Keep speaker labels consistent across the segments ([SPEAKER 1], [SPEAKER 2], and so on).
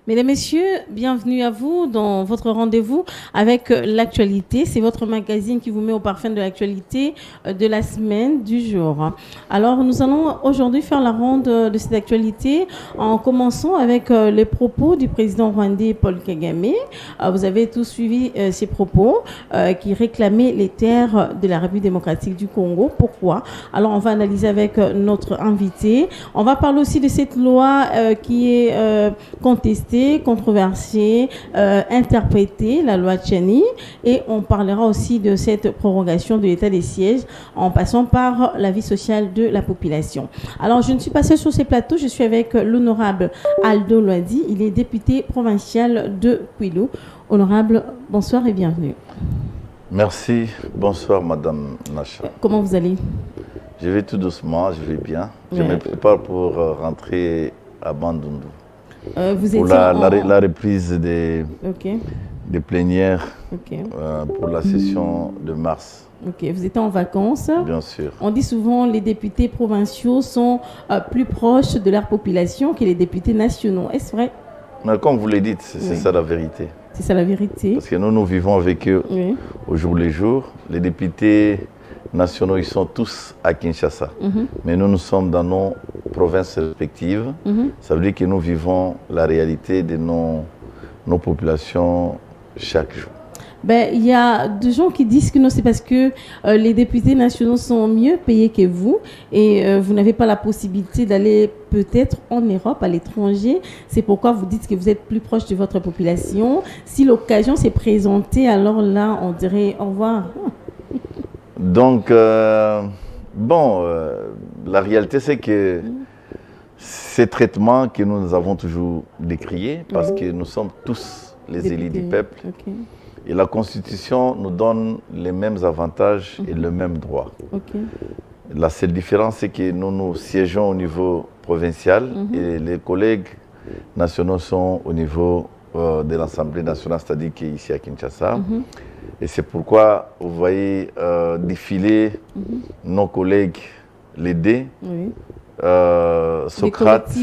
[SPEAKER 1] Mesdames, Messieurs, bienvenue à vous dans votre rendez-vous avec l'actualité. C'est votre magazine qui vous met au parfum de l'actualité de la semaine, du jour. Alors, nous allons aujourd'hui faire la ronde de cette actualité en commençant avec les propos du président rwandais Paul Kagame. Vous avez tous suivi ces propos qui réclamaient les terres de la République démocratique du Congo. Pourquoi? Alors, on va analyser avec notre invité. On va parler aussi de cette loi qui est contestée, controversée, interprétée, la loi Tchani, et on parlera aussi de cette prorogation de l'état des sièges en passant par la vie sociale de la population. Alors, je ne suis pas seule sur ces plateaux, je suis avec l'honorable Aldo Loadi, il est député provincial de Kwilu. Honorable, bonsoir et bienvenue.
[SPEAKER 2] Merci, bonsoir Madame Nacha.
[SPEAKER 1] Comment vous allez?
[SPEAKER 2] Je vais tout doucement, je vais bien. Je
[SPEAKER 1] Ouais.
[SPEAKER 2] me prépare pour rentrer à Bandundu.
[SPEAKER 1] Vous
[SPEAKER 2] Pour
[SPEAKER 1] étiez
[SPEAKER 2] la reprise des plénières
[SPEAKER 1] Ok.
[SPEAKER 2] pour la session de mars,
[SPEAKER 1] Ok, vous étiez en vacances.
[SPEAKER 2] bien sûr.
[SPEAKER 1] On dit souvent que les députés provinciaux sont plus proches de leur population que les députés nationaux. Est-ce vrai?
[SPEAKER 2] Mais comme vous le dites, c'est
[SPEAKER 1] Oui.
[SPEAKER 2] ça la vérité.
[SPEAKER 1] C'est ça la vérité?
[SPEAKER 2] Parce que nous vivons avec eux
[SPEAKER 1] Oui.
[SPEAKER 2] au jour le jour. Les députés nationaux, ils sont tous à Kinshasa. Mais nous sommes dans nos provinces respectives. Ça veut dire que nous vivons la réalité de nos populations chaque jour.
[SPEAKER 1] Ben, il y a des gens qui disent que non, c'est parce que les députés nationaux sont mieux payés que vous et vous n'avez pas la possibilité d'aller peut-être en Europe, à l'étranger. C'est pourquoi vous dites que vous êtes plus proche de votre population. Si l'occasion s'est présentée, alors là, on dirait au revoir.
[SPEAKER 2] Donc, la réalité, c'est que ces traitements que nous avons toujours décriés, parce que nous sommes tous les élus du peuple,
[SPEAKER 1] Ok.
[SPEAKER 2] et la Constitution nous donne les mêmes avantages et le même droit.
[SPEAKER 1] Ok.
[SPEAKER 2] La seule différence, c'est que nous siégeons au niveau provincial et les collègues nationaux sont au niveau de l'Assemblée nationale, c'est-à-dire qu'ici à Kinshasa. Et c'est pourquoi vous voyez défiler nos collègues, les D,
[SPEAKER 1] Oui.
[SPEAKER 2] Socrate,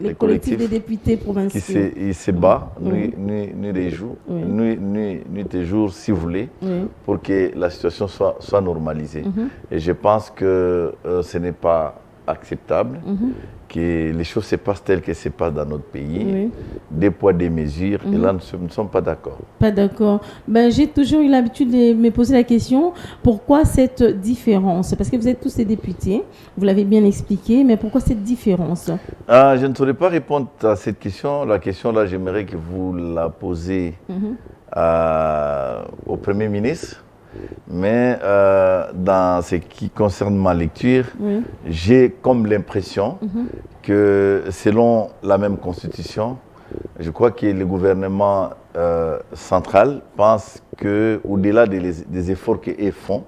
[SPEAKER 1] les collectifs des députés provinciaux.
[SPEAKER 2] qui se bat, nuit et jour, nuit et jour, si vous voulez, pour que la situation soit normalisée. Et je pense que ce n'est pas acceptable que les choses se passent telles qu'elles se passent dans notre pays, des poids, des mesures, et là, nous ne sommes pas d'accord.
[SPEAKER 1] Pas d'accord. Ben, j'ai toujours eu l'habitude de me poser la question, pourquoi cette différence? Parce que vous êtes tous des députés, vous l'avez bien expliqué, mais pourquoi cette différence?
[SPEAKER 2] Je ne saurais pas répondre à cette question. La question, là, j'aimerais que vous la posiez au Premier ministre. Mais dans ce qui concerne ma lecture, j'ai comme l'impression que selon la même constitution, je crois que le gouvernement central pense qu'au-delà des efforts qu'ils font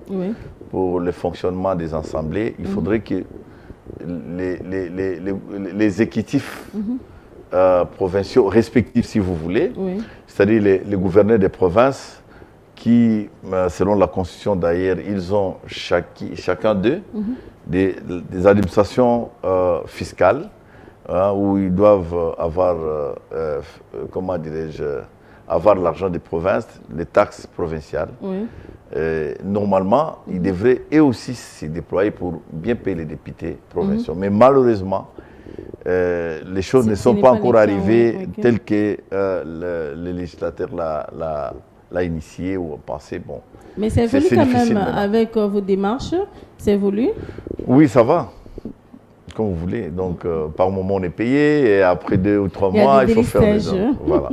[SPEAKER 2] pour le fonctionnement des assemblées, il faudrait que les exécutifs provinciaux respectifs, si vous voulez, c'est-à-dire les gouverneurs des provinces, qui, selon la Constitution d'ailleurs, ils ont chacun d'eux des administrations fiscales où ils doivent avoir, comment dirais-je, avoir l'argent des provinces, les taxes provinciales. Normalement, ils devraient eux aussi se déployer pour bien payer les députés provinciaux. Mais malheureusement, les choses ne sont pas encore arrivées telles que le législateur l'a initié ou pensé. Bon,
[SPEAKER 1] mais c'est évolue quand même avec vos démarches, c'est évolue?
[SPEAKER 2] Oui, ça va, comme vous voulez. Donc, par moment, on est payé et après 2 ou 3 mois, il faut faire des heures. Voilà.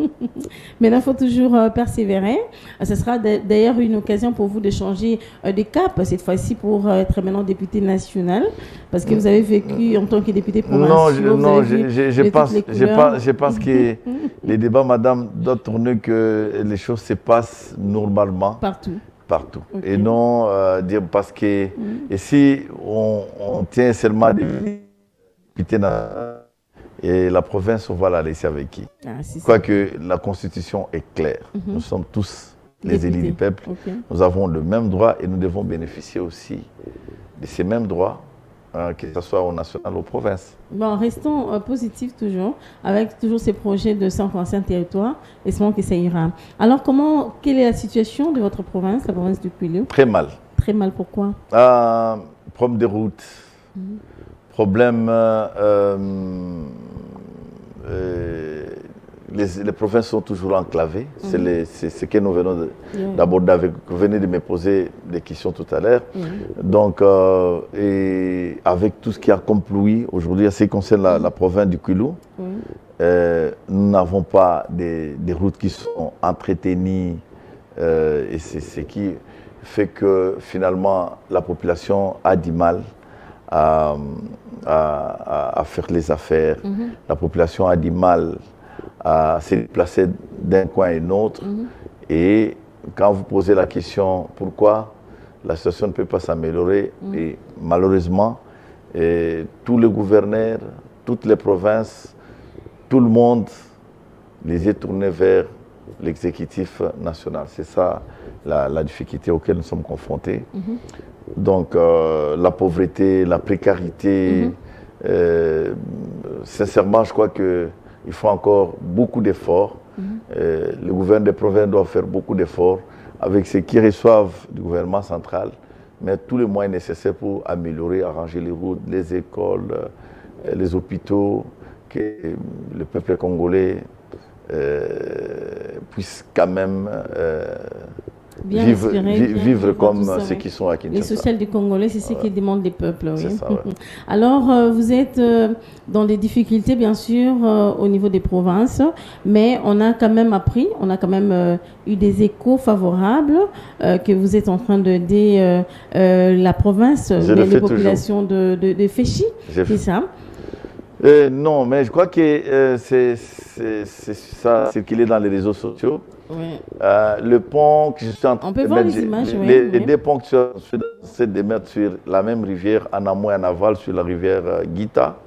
[SPEAKER 1] Maintenant, il faut toujours persévérer. Ce sera d'ailleurs une occasion pour vous de changer de cap, cette fois-ci pour être maintenant député national, parce que vous avez vécu en tant que député provincial.
[SPEAKER 2] Non, je pense que les débats, madame, doivent tourner que les choses se passent normalement. Partout. Okay. Et non dire parce que ici, on tient seulement des députés et la province, on va la laisser avec qui? Quoique la Constitution est claire. Nous sommes tous les élus du peuple. Nous avons le même droit et nous devons bénéficier aussi de ces mêmes droits que ce soit au national ou aux provinces.
[SPEAKER 1] Bon, restons positifs toujours, avec toujours ces projets de 145 territoires, espérons que ça ira. Alors, quelle est la situation de votre province, la province du Kwilu?
[SPEAKER 2] Très mal.
[SPEAKER 1] Très mal, pourquoi?
[SPEAKER 2] Problème de route, problème... les provinces sont toujours enclavées. C'est ce que nous venons d'aborder. Vous venez de me poser des questions tout à l'heure. Donc, et avec tout ce qui a comploui aujourd'hui, en ce qui concerne la province du Kwilu, nous n'avons pas des routes qui sont entretenues. Et c'est ce qui fait que finalement, la population a du mal à faire les affaires. La population a du mal à se déplacer d'un coin à un autre. Et quand vous posez la question pourquoi la situation ne peut pas s'améliorer, et malheureusement, tous les gouverneurs, toutes les provinces, tout le monde les est tourné vers l'exécutif national. C'est ça la difficulté auquel nous sommes confrontés. Donc la pauvreté, la précarité, sincèrement, je crois que il faut encore beaucoup d'efforts. Le gouvernement des provinces doit faire beaucoup d'efforts avec ce qu'ils reçoivent du gouvernement central, mais tous les moyens nécessaires pour améliorer, arranger les routes, les écoles, les hôpitaux, que le peuple congolais puisse quand même vivre comme ceux qui sont à Kinshasa.
[SPEAKER 1] Les social du Congolais, c'est ce qu'ils demandent des peuples. Oui.
[SPEAKER 2] Ça,
[SPEAKER 1] Alors, vous êtes dans des difficultés, bien sûr, au niveau des provinces, mais on a quand même appris, on a quand même eu des échos favorables que vous êtes en train d'aider la province, les populations de Féchi, c'est ça?
[SPEAKER 2] Non, mais je crois que c'est ça circulé dans les réseaux sociaux. Le pont que je suis en train
[SPEAKER 1] de mettre, les images,
[SPEAKER 2] les deux ponts que je suis en train de mettre sur la même rivière, en amont et en aval, sur la rivière Gita.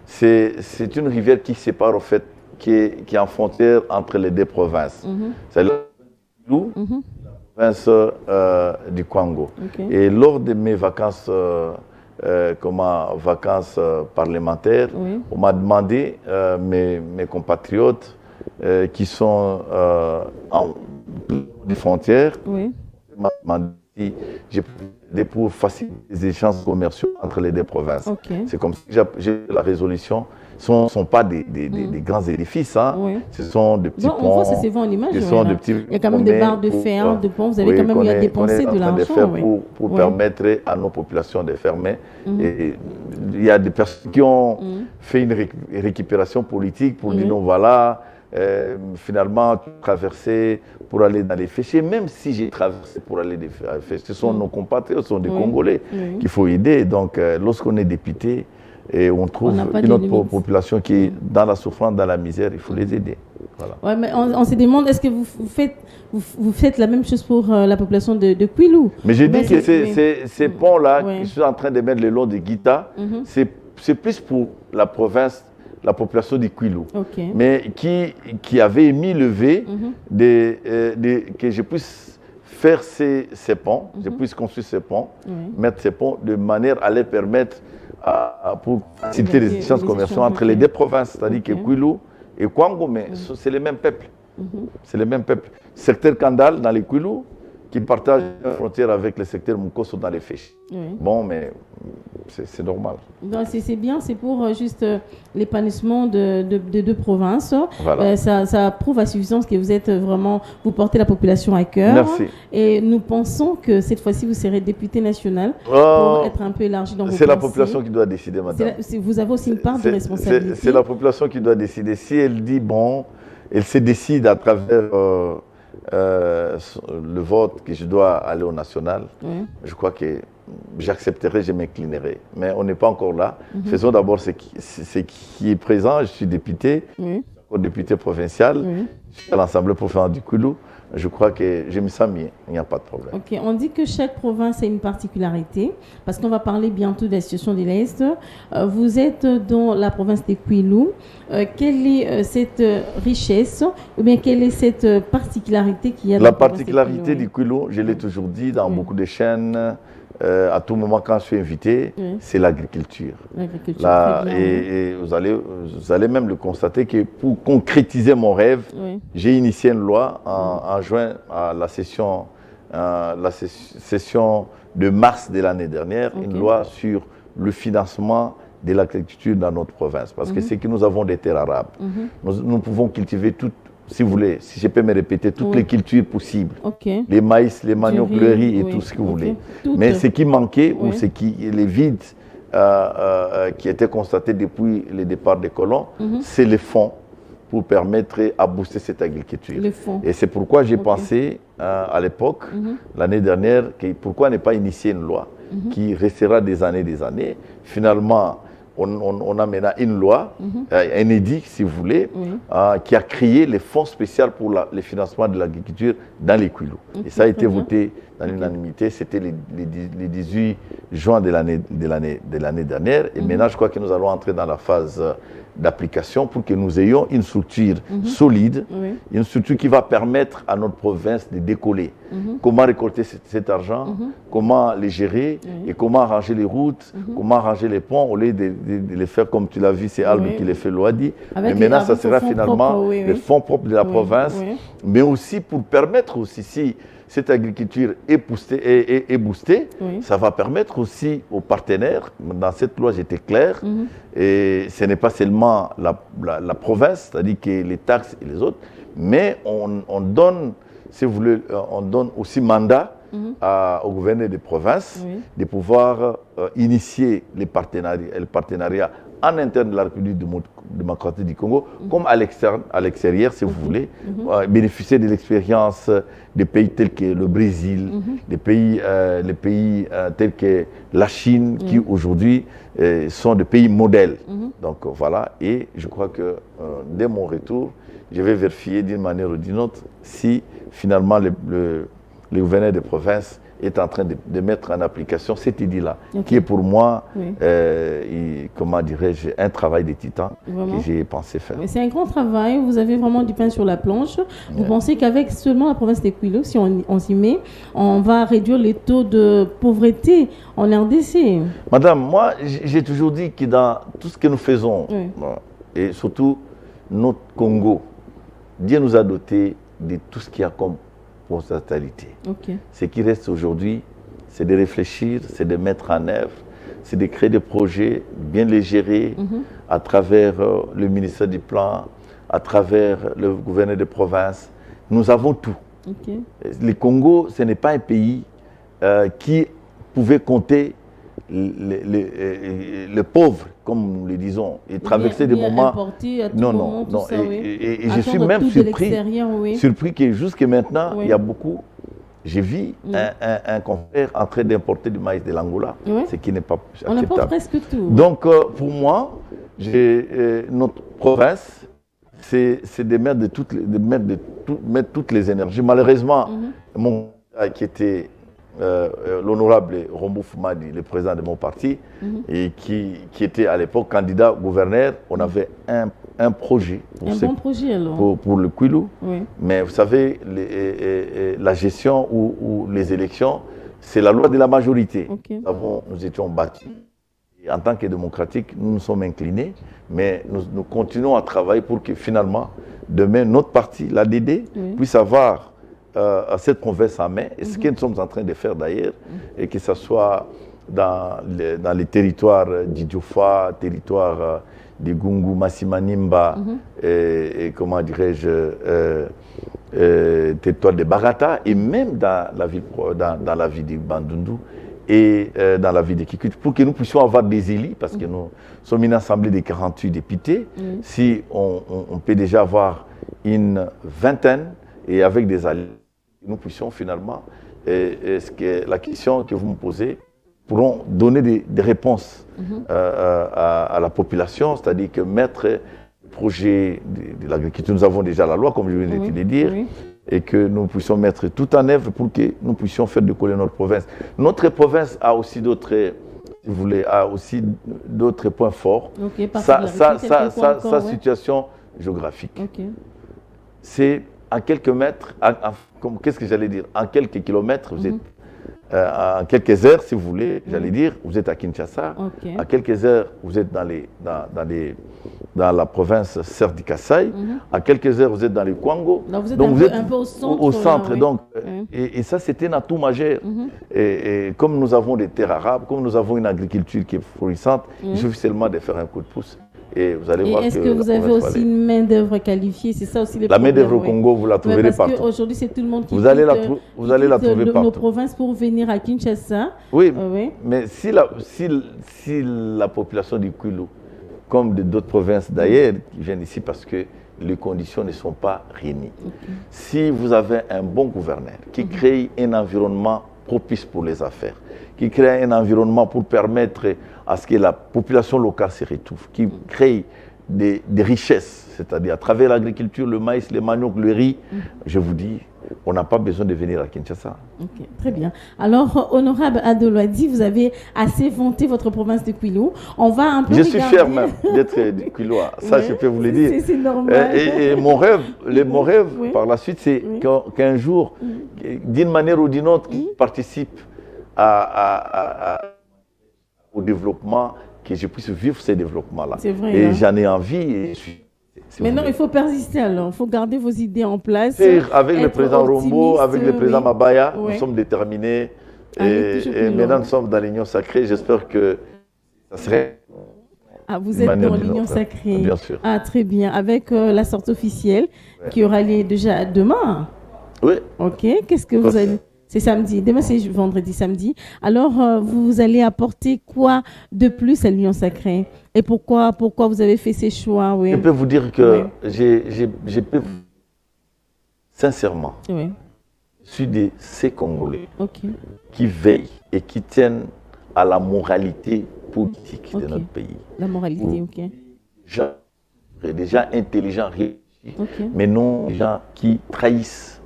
[SPEAKER 2] C'est une rivière qui sépare, au fait, qui est en frontière entre les deux provinces. C'est la province du Kwango. Et lors de mes vacances, vacances parlementaires, on m'a demandé, mes compatriotes, qui sont des frontières, m'a dit pour faciliter les échanges commerciaux entre les deux provinces. C'est comme si j'ai la résolution. Ce ne sont pas des grands édifices, hein. Ce sont des petits ponts.
[SPEAKER 1] On voit, ça se voit en image. Il y a quand même des barres de fer, de ponts. Vous avez quand même eu à dépenser de l'argent.
[SPEAKER 2] Pour permettre à nos populations de fermer. Et il y a des personnes qui ont fait une récupération politique pour dire non, voilà. Finalement, traverser pour aller dans les Féchés, même si j'ai traversé pour aller dans les Féchés, ce sont nos compatriotes, ce sont des Congolais qu'il faut aider. Donc, lorsqu'on est député et on trouve une autre population qui est dans la souffrance, dans la misère, il faut les aider. Voilà.
[SPEAKER 1] Ouais, mais on se demande, est-ce que vous faites la même chose pour la population de Kwilu?
[SPEAKER 2] Mais j'ai dit que ces ponts-là, qui sont en train de mettre le long de Gita, c'est plus pour la province, la population du Kwilu, mais qui avait émis le vœu que je puisse faire ces ponts, je puisse construire ces ponts, mettre ces ponts de manière à les permettre pour faciliter les échanges commerciaux entre les deux provinces, c'est-à-dire que Kwilu et Kwango, mais c'est les mêmes peuples. C'est les mêmes peuples. Secteur Kandal dans les Kwilu, qui partagent la frontière avec le secteur Mukoso dans les Féchis. Bon, mais c'est normal.
[SPEAKER 1] C'est bien, c'est pour juste l'épanouissement de deux provinces.
[SPEAKER 2] Voilà.
[SPEAKER 1] Ça prouve à suffisance que vous portez la population à cœur.
[SPEAKER 2] Merci.
[SPEAKER 1] Et nous pensons que cette fois-ci, vous serez député national pour être un peu élargi dans vos pensées.
[SPEAKER 2] C'est la population qui doit décider, madame.
[SPEAKER 1] Vous avez aussi une part de responsabilité.
[SPEAKER 2] C'est la population qui doit décider. Si elle dit, bon, elle se décide à travers... le vote que je dois aller au national, je crois que j'accepterai, je m'inclinerai. Mais on n'est pas encore là. Faisons d'abord ce qui est présent. Je suis député, député provincial, je suis à l'Assemblée provinciale du Kwilu. Je crois que je me sens bien, il n'y a pas de problème.
[SPEAKER 1] On dit que chaque province a une particularité, parce qu'on va parler bientôt de la situation de l'Est. Vous êtes dans la province de Kwilu. Quelle est cette richesse, ou bien quelle est cette particularité qu'il y a dans
[SPEAKER 2] la particularité du Kwilu, je l'ai toujours dit dans beaucoup de chaînes, à tout moment quand je suis invité, c'est l'agriculture. Et vous allez même le constater que pour concrétiser mon rêve, j'ai initié une loi en juin à la session de mars de l'année dernière, une loi sur le financement de l'agriculture dans notre province. Parce que c'est que nous avons des terres arables. Nous pouvons cultiver toutes, si vous voulez, si je peux me répéter, toutes les cultures possibles. Les maïs, les maniocs, le riz et tout ce que vous voulez. Mais ce qui manquait, ou les vides qui étaient constatés depuis le départ des colons, c'est les fonds pour permettre à booster cette agriculture. Et c'est pourquoi j'ai pensé à l'époque, l'année dernière, pourquoi ne pas initier une loi qui restera des années. Finalement, on a maintenant une loi, un édit, si vous voulez, qui a créé les fonds spéciaux pour le financement de l'agriculture dans les Kwilu. Et ça a été voté dans l'unanimité. C'était le 18 juin de l'année dernière. Et maintenant, je crois que nous allons entrer dans la phase d'application pour que nous ayons une structure solide, une structure qui va permettre à notre province de décoller. Comment récolter cet argent, comment les gérer et comment arranger les routes, comment arranger les ponts au lieu de les faire comme tu l'as vu, c'est Albe qui les fait l'Ouadi. Mais maintenant, ça sera finalement les fonds propres de la province, mais aussi pour permettre aussi, si cette agriculture est boostée, ça va permettre aussi aux partenaires, dans cette loi j'étais clair, et ce n'est pas seulement la province, c'est-à-dire que les taxes et les autres, mais on donne, si vous voulez, on donne aussi mandat au gouverneur des provinces de pouvoir initier les partenariats en interne de la République démocratique du Congo, comme à l'extérieur, si vous voulez, bénéficier de l'expérience des pays tels que le Brésil, les pays tels que la Chine, qui aujourd'hui sont des pays modèles. Donc voilà, et je crois que dès mon retour, je vais vérifier d'une manière ou d'une autre si finalement le gouverneur des provinces est en train de mettre en application cette idée-là, qui est pour moi, comment dirais-je, un travail de titan que j'ai pensé faire.
[SPEAKER 1] C'est un grand travail, vous avez vraiment du pain sur la planche. Vous pensez qu'avec seulement la province des Kwilu, si on s'y met, on va réduire les taux de pauvreté en RDC?
[SPEAKER 2] Madame, moi, j'ai toujours dit que dans tout ce que nous faisons, et surtout notre Congo, Dieu nous a dotés de tout ce qu'il y a comme potentialité. Ce qui reste aujourd'hui, c'est de réfléchir, c'est de mettre en œuvre, c'est de créer des projets, bien les gérer à travers le ministère du Plan, à travers le gouverneur de province. Nous avons tout. Le Congo, ce n'est pas un pays qui pouvait compter les pauvres, comme nous le disons, et traverser des moments. Non. Et je suis même surpris que jusqu'à maintenant, il y a beaucoup. J'ai vu un confrère en train d'importer du maïs de l'Angola, ce qui n'est pas acceptable.
[SPEAKER 1] On importe presque tout.
[SPEAKER 2] Donc, pour moi, notre province, c'est de mettre toutes les énergies. Malheureusement, mon qui était l'honorable Rombo Foumadi, le président de mon parti, et qui était à l'époque candidat gouverneur, on avait un projet pour le Kwilu. Mais vous savez, la gestion ou les élections, c'est la loi de la majorité. Nous étions battus. Et en tant que démocratique, nous nous sommes inclinés, mais nous continuons à travailler pour que finalement, demain, notre parti, l'ADD, puisse avoir cette province en main, et ce que nous sommes en train de faire d'ailleurs, et que ce soit dans les territoires d'Idiofa, territoire de Gungu, Massimanimba, et comment dirais-je, territoire de Barata, et même dans la ville de Bandundu, et dans la ville de Kikwit, pour que nous puissions avoir des élus, parce que nous sommes une assemblée de 48 députés, si on peut déjà avoir une vingtaine, et avec des alliés, nous puissions finalement, la question que vous me posez, pourront donner des réponses à la population, c'est-à-dire que mettre le projet de l'agriculture, nous avons déjà la loi, comme je viens de le dire, et que nous puissions mettre tout en œuvre pour que nous puissions faire décoller notre province. Notre province a aussi d'autres, si vous voulez, d'autres points forts. Sa situation géographique. C'est en quelques mètres, qu'est-ce que j'allais dire, en quelques kilomètres, vous êtes en quelques heures, si vous voulez, j'allais dire, vous êtes à Kinshasa.
[SPEAKER 1] Okay.
[SPEAKER 2] À quelques heures, vous êtes dans la province Serre du Kassai. À quelques heures, vous êtes dans le Kwango.
[SPEAKER 1] Donc vous êtes un peu au centre.
[SPEAKER 2] Au centre.
[SPEAKER 1] Là, oui.
[SPEAKER 2] Donc, et ça, c'était un atout majeur. Et comme nous avons des terres arabes, comme nous avons une agriculture qui est florissante, il suffit seulement de faire un coup de pouce. Et vous allez voir
[SPEAKER 1] est-ce que vous avez aussi une main-d'œuvre qualifiée? C'est ça aussi le problème.
[SPEAKER 2] La main-d'œuvre au Congo, vous la trouverez partout.
[SPEAKER 1] Parce qu'aujourd'hui, c'est tout le monde qui
[SPEAKER 2] vous allez la trouver partout.
[SPEAKER 1] Nos provinces pour venir à Kinshasa.
[SPEAKER 2] Oui, mais si la population du Kwilu, comme d'autres provinces d'ailleurs, qui viennent ici parce que les conditions ne sont pas réunies. Si vous avez un bon gouverneur qui crée un environnement propice pour les affaires, qui crée un environnement pour permettre à ce que la population locale se retrouve, qui crée des richesses, c'est-à-dire à travers l'agriculture, le maïs, le manioc, le riz, je vous dis, on n'a pas besoin de venir à Kinshasa.
[SPEAKER 1] Ok, très bien. Alors, honorable Adolouadi, vous avez assez vanté votre province de Kwilu. On va un peu
[SPEAKER 2] Je suis fier même d'être du Kwilois, ça je peux vous le dire.
[SPEAKER 1] C'est normal.
[SPEAKER 2] Et mon rêve par la suite, c'est qu'un jour, d'une manière ou d'une autre, participe au développement, que je puisse vivre ces développements-là.
[SPEAKER 1] C'est vrai.
[SPEAKER 2] Et j'en ai envie. Et
[SPEAKER 1] Maintenant, il faut persister alors. Il faut garder vos idées en place.
[SPEAKER 2] Avec le président Rombo, avec le président Mabaya, nous sommes déterminés. Et maintenant, nous sommes dans l'Union sacrée. J'espère que ça serait.
[SPEAKER 1] Ah, vous êtes dans l'Union sacrée.
[SPEAKER 2] Bien sûr.
[SPEAKER 1] Ah, très bien. Avec la sortie officielle qui aura lieu déjà demain.
[SPEAKER 2] Oui.
[SPEAKER 1] Ok. Qu'est-ce que vous allez. C'est samedi. Demain, c'est vendredi, samedi. Alors, vous allez apporter quoi de plus à l'Union sacrée? Et pourquoi vous avez fait ces choix?
[SPEAKER 2] Je peux vous dire que je peux sincèrement, je suis de ces Congolais qui veillent et qui tiennent à la moralité politique de notre pays.
[SPEAKER 1] La moralité, ok.
[SPEAKER 2] Des gens intelligents, mais non des gens qui trahissent.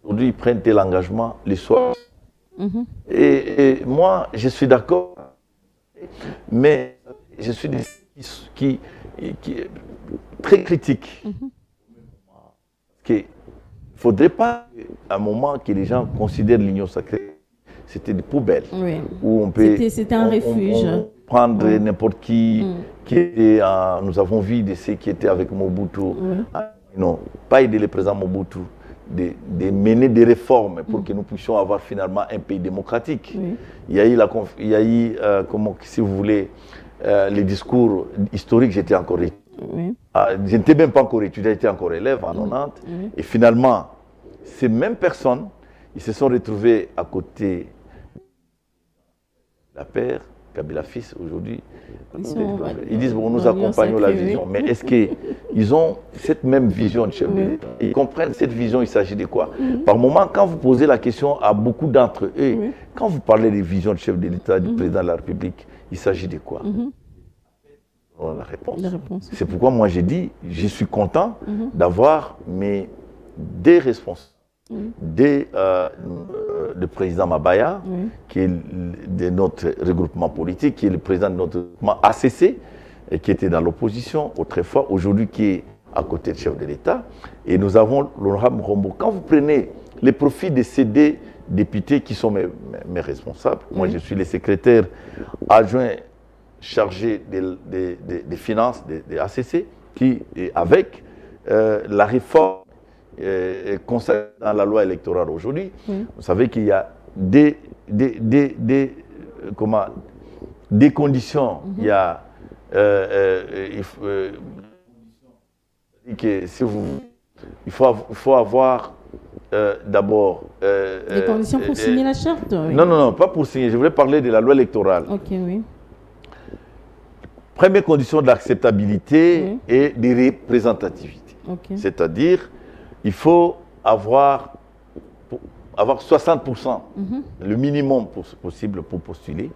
[SPEAKER 2] Aujourd'hui, ils prennent tel engagement le soir. Et moi, je suis d'accord, mais je suis qui très critique. Il ne faudrait pas, à un moment, que les gens considèrent l'Union sacrée, c'était des poubelles. Où on peut,
[SPEAKER 1] c'était un refuge.
[SPEAKER 2] Prendre n'importe qui était, nous avons vu de ceux qui étaient avec Mobutu. Non, pas aider le président Mobutu. De mener des réformes pour que nous puissions avoir finalement un pays démocratique. Il y a eu, si vous voulez, les discours historiques, j'étais encore étudiant. Je n'étais même pas encore étudiant, j'étais encore élève en 90. Et finalement, ces mêmes personnes, ils se sont retrouvés à côté de la paire, Kabila fils aujourd'hui. Ils disent, bon, nous accompagnons la vision. Mais est-ce qu'ils ont cette même vision de chef de l'État? Ils comprennent cette vision, il s'agit de quoi? Par moment, quand vous posez la question à beaucoup d'entre eux, quand vous parlez des visions de chef de l'État, du président de la République, il s'agit de quoi? La réponse. C'est pourquoi moi j'ai dit, je suis content d'avoir des responsables. Le président Mabaya, qui est de notre regroupement politique, qui est le président de notre regroupement ACC, et qui était dans l'opposition autrefois, aujourd'hui qui est à côté du chef de l'État. Et nous avons l'honorable Rombo. Quand vous prenez les profits de ces deux députés qui sont mes responsables, moi je suis le secrétaire adjoint chargé des finances de ACC, qui est avec la réforme consacrée dans la loi électorale aujourd'hui. Vous savez qu'il y a des conditions. Il y a il faut avoir d'abord
[SPEAKER 1] les conditions pour signer la charte.
[SPEAKER 2] Non, pas pour signer. Je voulais parler de la loi électorale.
[SPEAKER 1] Ok, oui.
[SPEAKER 2] Première condition de l'acceptabilité et de représentativité. C'est-à-dire, il faut avoir 60%, le minimum possible pour postuler.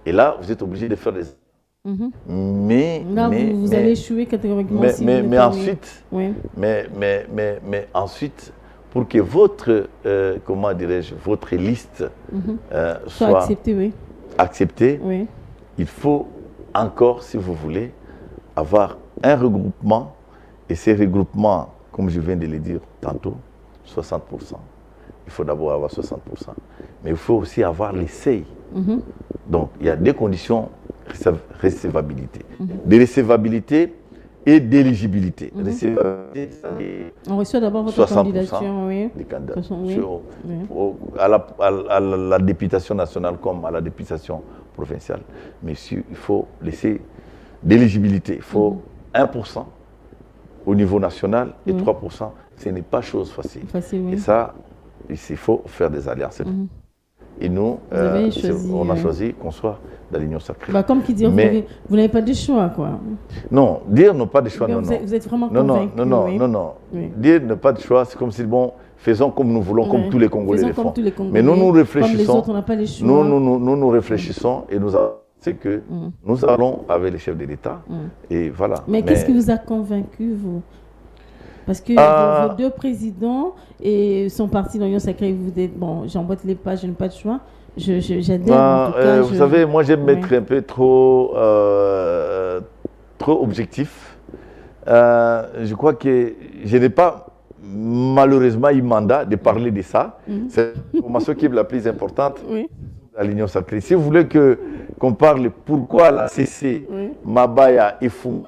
[SPEAKER 2] Et là, vous êtes obligé de faire des... Mais
[SPEAKER 1] vous allez échouer catégoriquement.
[SPEAKER 2] Mais ensuite, pour que votre, comment dirais-je, votre liste soit acceptée, il faut encore, si vous voulez, avoir un regroupement. Et ces regroupements, comme je viens de le dire tantôt, 60%. il faut d'abord avoir 60%. Mais il faut aussi avoir l'essai. Donc, il y a des conditions de recevabilité. De recevabilité et d'éligibilité.
[SPEAKER 1] On reçoit d'abord votre candidature,
[SPEAKER 2] des candidatures à la députation nationale comme à la députation provinciale. Mais il faut laisser d'éligibilité. Il faut 1% au niveau national et 3%. Ce n'est pas chose facile. Et ça, il faut faire des alliances. Et nous, on a choisi qu'on soit dans l'Union sacrée.
[SPEAKER 1] Comme qui dit, vous n'avez pas de choix, quoi.
[SPEAKER 2] Non, dire non pas de choix, non.
[SPEAKER 1] Vous êtes vraiment convaincu.
[SPEAKER 2] Non. Dire ne pas de choix, c'est comme si, bon, faisons comme nous voulons, comme tous les Congolais le font. Mais nous réfléchissons. Comme les autres, on n'a pas les choix. Nous réfléchissons et c'est que nous allons avec les chefs de l'État. Et voilà.
[SPEAKER 1] Mais qu'est-ce qui vous a convaincu, vous? Parce que vos deux présidents sont partis dans l'Union sacrée. Vous dites, bon, j'emboîte les pas, je n'ai pas de choix. J'adhère, en tout cas.
[SPEAKER 2] Vous savez, moi, j'aime m'être un peu trop objectif. Je crois que je n'ai pas malheureusement eu mandat de parler de ça. C'est l'information qui est la plus importante à l'Union sacrée. Si vous voulez qu'on parle pourquoi la CC, Mabaya et Fou,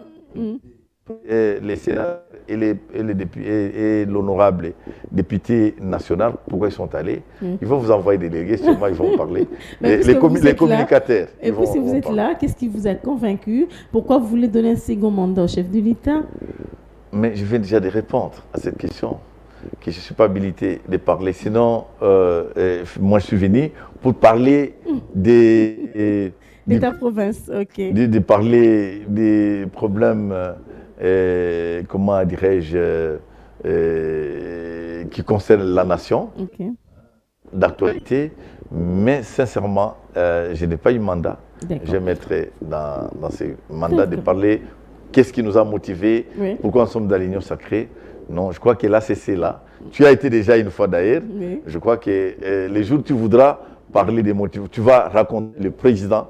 [SPEAKER 2] les sénateurs et l'honorable député national, pourquoi ils sont allés, ils vont vous envoyer des délégués, sûrement ils vont parler. Les communicateurs.
[SPEAKER 1] Et vous, si vous êtes là, qu'est-ce qui vous a convaincu? Pourquoi vous voulez donner un second mandat au chef de l'État?
[SPEAKER 2] Mais je viens déjà de répondre à cette question, que je ne suis pas habilité de parler. Sinon, moi je suis venu pour parler
[SPEAKER 1] d'État-province, ok.
[SPEAKER 2] De parler des problèmes, comment dirais-je, qui concernent la nation, d'actualité. Mais sincèrement, je n'ai pas eu mandat. Je mettrai dans ce mandat de parler qu'est-ce qui nous a motivés, pourquoi nous sommes dans l'Union sacrée. Non, je crois que là, c'est là. Tu as été déjà une fois d'ailleurs. Je crois que les jours où tu voudras parler des motifs, tu vas raconter le président,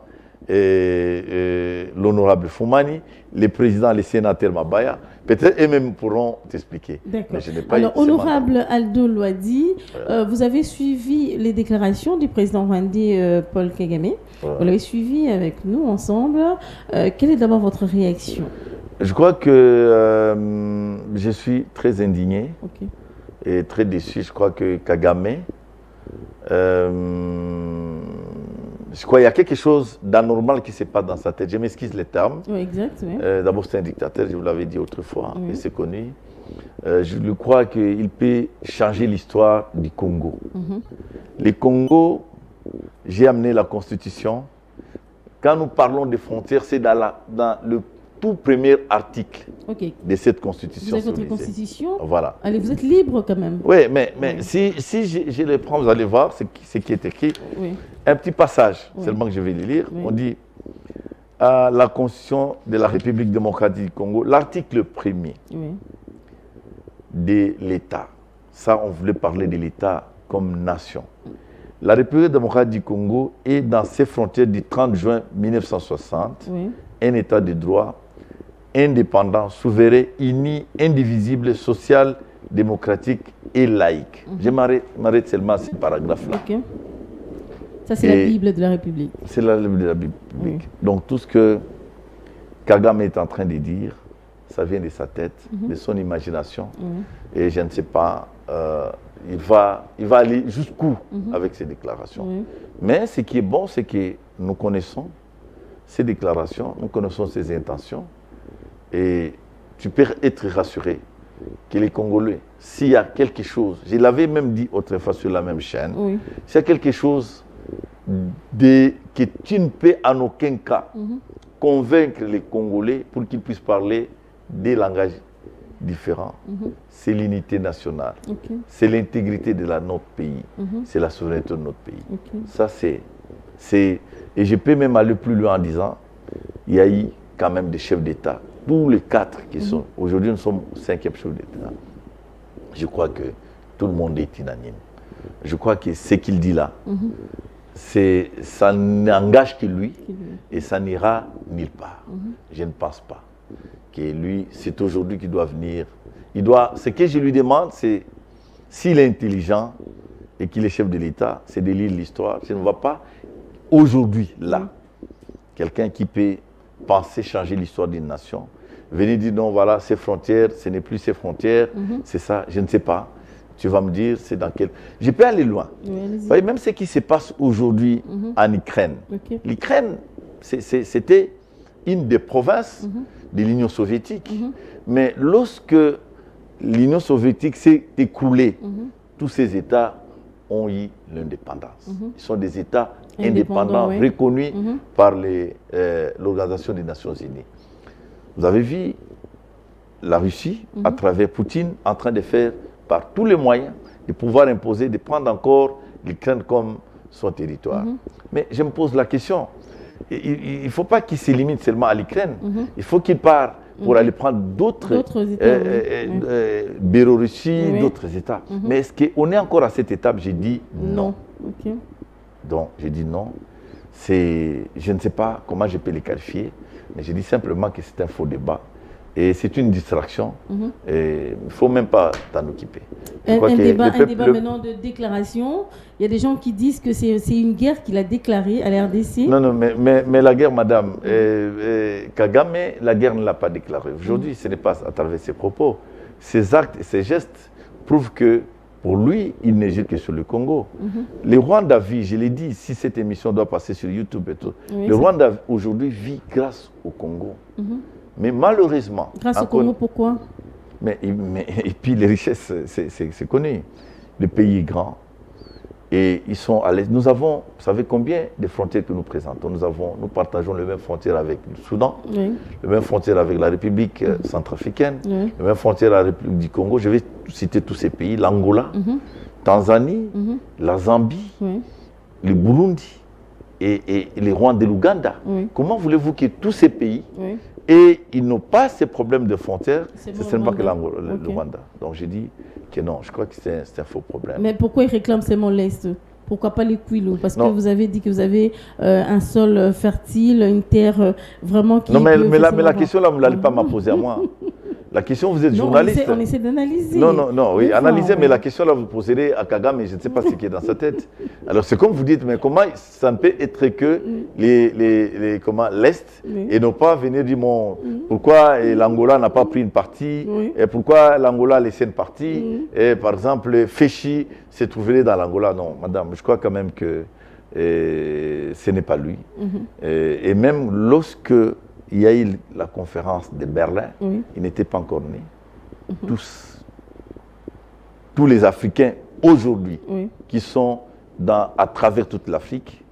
[SPEAKER 2] l'honorable Foumani, les présidents, les sénateurs Mabaya. Peut-être eux-mêmes pourront t'expliquer.
[SPEAKER 1] D'accord. Alors, honorable Aldo Loadi, vous avez suivi les déclarations du président rwandais Paul Kagame. Vous l'avez suivi avec nous ensemble. Quelle est d'abord votre réaction?
[SPEAKER 2] Je crois que je suis très indigné et très déçu. Je crois que Kagame, je crois qu'il y a quelque chose d'anormal qui se passe dans sa tête. Je m'excuse les termes.
[SPEAKER 1] Oui, exact.
[SPEAKER 2] D'abord, c'est un dictateur, je vous l'avais dit autrefois, et c'est connu. Je crois qu'il peut changer l'histoire du Congo. Le Congo, j'ai amené la Constitution. Quand nous parlons des frontières, c'est dans le tout premier article de cette Constitution.
[SPEAKER 1] Vous avez votre Constitution?
[SPEAKER 2] Voilà.
[SPEAKER 1] Allez, vous êtes libre quand même.
[SPEAKER 2] Oui, mais si je les prends, vous allez voir ce qui est écrit. Un petit passage, seulement que je vais le lire. On dit à la Constitution de la République démocratique du Congo, l'article 1er de l'État. Ça, on voulait parler de l'État comme nation. La République démocratique du Congo est dans ses frontières du 30 juin 1960, un État de droit, indépendant, souverain, uni, indivisible, social, démocratique et laïque. Je m'arrête seulement à ce paragraphe-là.
[SPEAKER 1] Ça, c'est la Bible de la République.
[SPEAKER 2] C'est la Bible de la République. Donc, tout ce que Kagame est en train de dire, ça vient de sa tête, de son imagination. Et je ne sais pas, il va aller jusqu'où avec ces déclarations. Mais ce qui est bon, c'est que nous connaissons ces déclarations, nous connaissons ses intentions. Et tu peux être rassuré que les Congolais, s'il y a quelque chose, je l'avais même dit autrefois sur la même chaîne, s'il y a quelque chose que tu ne peux en aucun cas convaincre les Congolais pour qu'ils puissent parler des langages différents, c'est l'unité nationale, c'est l'intégrité de notre pays, c'est la souveraineté de notre pays. Ça, et je peux même aller plus loin en disant, il y a eu quand même des chefs d'État, tous les 4 qui sont, aujourd'hui nous sommes 5e chef d'État. Je crois que tout le monde est unanime. Je crois que ce qu'il dit là, ça n'engage que lui et ça n'ira nulle part. Je ne pense pas que lui, c'est aujourd'hui qu'il doit venir. Ce que je lui demande, c'est s'il est intelligent, et qu'il est chef de l'État, c'est de lire l'histoire. Je ne vois pas aujourd'hui, là, quelqu'un qui peut penser changer l'histoire d'une nation. Venir dire non, voilà, ces frontières, ce n'est plus ces frontières, c'est ça, je ne sais pas. Tu vas me dire, c'est dans quel... Je peux aller loin. Oui, même ce qui se passe aujourd'hui en Ukraine. L'Ukraine, c'était une des provinces de l'Union soviétique. Mais lorsque l'Union soviétique s'est écroulée, tous ces États ont eu l'indépendance. Ils sont des États indépendants, reconnus par l'Organisation des Nations Unies. Vous avez vu la Russie, à travers Poutine, en train de faire par tous les moyens de pouvoir imposer, de prendre encore l'Ukraine comme son territoire. Mais je me pose la question, il ne faut pas qu'il se limite seulement à l'Ukraine, il faut qu'il parte pour aller prendre d'autres États, Biélorussie, d'autres États. Mais est-ce qu'on est encore à cette étape? J'ai dit non. Donc, j'ai dit non. Je ne sais pas comment je peux les qualifier, mais j'ai dit simplement que c'est un faux débat. Et c'est une distraction. Et il ne faut même pas t'en occuper.
[SPEAKER 1] Un débat maintenant de déclaration. Il y a des gens qui disent que c'est une guerre qu'il a déclarée à la RDC.
[SPEAKER 2] Non, mais la guerre, madame, Kagame, la guerre ne l'a pas déclarée. Aujourd'hui, ce n'est pas à travers ses propos. Ses actes et ses gestes prouvent que pour lui, il n'est juste que sur le Congo. Le Rwanda vit, je l'ai dit, si cette émission doit passer sur YouTube et tout, le Rwanda aujourd'hui vit grâce au Congo. Mais malheureusement...
[SPEAKER 1] Grâce au Congo, pourquoi?
[SPEAKER 2] Et puis les richesses, c'est connu. Le pays est grand et ils sont à l'aise. Nous avons, vous savez combien de frontières que nous présentons? Nous partageons les mêmes frontières avec le Soudan, les mêmes frontières avec la République centrafricaine, les mêmes frontières avec la République du Congo. Je vais citer tous ces pays, l'Angola, Tanzanie, la Zambie, le Burundi et les Rwandais de l'Ouganda. Comment voulez-vous que tous ces pays... Et ils n'ont pas ces problèmes de frontières, c'est seulement que le Rwanda. Donc j'ai dit que non, je crois que c'est un faux problème.
[SPEAKER 1] Mais pourquoi ils réclament seulement l'Est? Pourquoi pas les Kwilu? Parce que vous avez dit que vous avez un sol fertile, une terre vraiment qui...
[SPEAKER 2] Non, mais la question là, vous n'allez pas me poser à moi. La question, vous êtes journaliste.
[SPEAKER 1] On essaie d'analyser.
[SPEAKER 2] Non, oui, analysez, mais la question là, vous poserez à Kagame, je ne sais pas ce qui est dans sa tête. Alors c'est comme vous dites, mais comment ça ne peut être que l'Est et non pas venir dire pourquoi l'Angola n'a pas pris une partie et pourquoi l'Angola a laissé une partie et par exemple Féchi s'est trouvé dans l'Angola. Non, madame, je crois quand même que ce n'est pas lui. Et même lorsque il y a eu la conférence de Berlin, il n'était pas encore né. Tous les Africains aujourd'hui qui sont à travers toute l'Afrique,